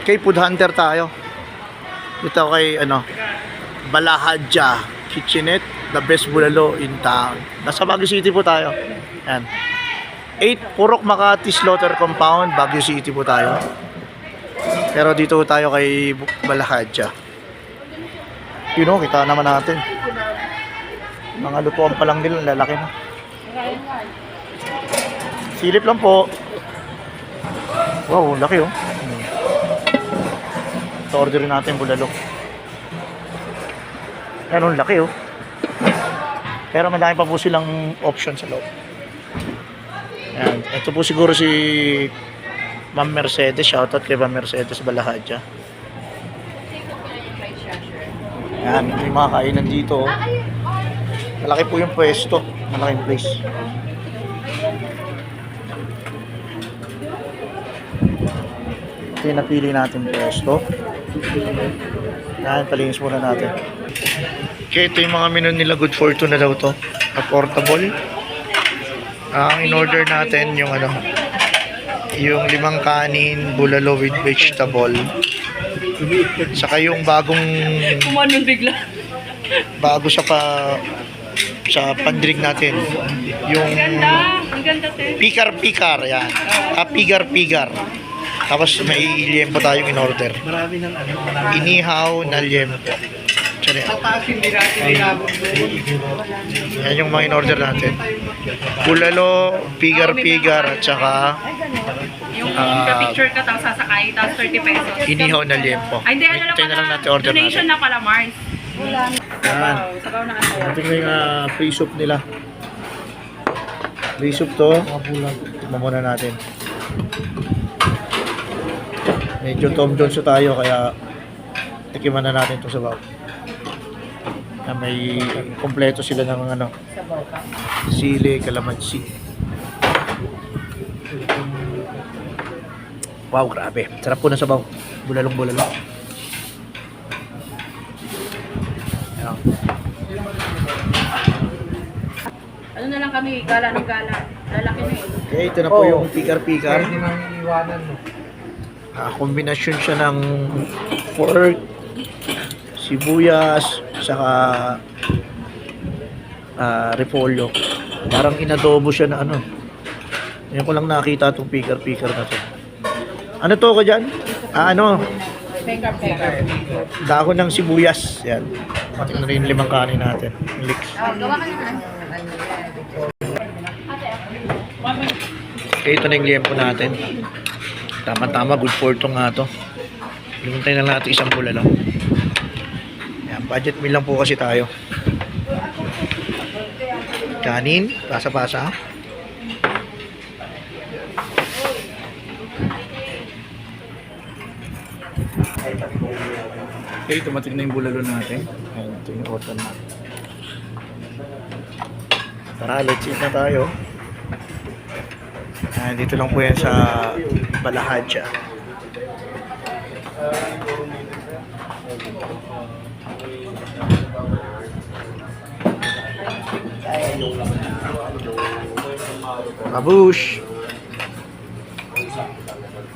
kay Food Hunter tayo. Dito kay Balahadja Kitchenette, the best bulalo in town. Nasa Baguio City po tayo. Yan. 8 Purok Makati Slaughter Compound, Baguio City po tayo. Pero dito tayo kay Balahadja. Kita naman natin. Mga lutuan pa lang nila, lalaki na. Silip lang po. Wow, laki oh. Ito orderin natin bulalo. Yan, laki oh. Pero madami pa po silang option sa loob. Yan. Ito po siguro si Ma'am Mercedes. Shoutout kay Ma'am Mercedes Balahadja. Yan, may mga kainan dito oh. Malaki po yung pwesto. Malaking place. Ito yung napili natin pwesto. Yan, palinis muna natin. Okay, ito yung mga menu nila. Good for two na daw to. Affordable. Ang in-order natin yung yung 5 kanin, bulalo with vegetable. Saka yung bagong kumanon bigla. Bago sa pandrig natin. Yung Ang ganda te. pikar-pikar, yan. Pigar-pigar. Tapos may liempo tayong in-order. Marami ng Inihaw na liempo. Yan yung mga in-order natin. Bulalo, pigar-pigar, at saka Yung picture ka tapos sasakay, tapos 30 pesos. inihaw na liempo. Ay, hindi, ano lang Ito na lang pala. natin order Donation natin. na pala, Mars. Yan. Sabaw na ano. Ito yung free soup nila. Free soup to. Tignan muna natin. Medyo Tom Jones tayo, kaya tikiman na natin ito sa baw. May kompleto sila ng sili, kalamansi. Wow, grabe. Sarap po na sabaw. Bulalong-bulalo. Ayan. Ano na lang kami, gala ng gala. Lalaki na eh. Okay, ito na po yung pikar-pikar. Pwede nang iiwanan mo. Kombinasyon siya ng pork, sibuyas, saka repolyo. Parang inadobo siya na Yan ko lang nakita itong pikar-pikar na to. Ano to ko dyan? Pekar. Dahon ng sibuyas. Yan. Pating na rin 5 kanin natin. Mix. Gawa ka na. Okay, ito na yung liempo natin. Tama-tama, good for itong nga to. Limuntay na lang natin isang bulalo. Yan, budget meal lang po kasi tayo. Kanin, pasa-pasa. Okay, tumating na yung bulalo natin. Ayan, ito yung order natin. Tara, let's eat na tayo. Ayan, dito lang po yan sa Balahadja. Babush!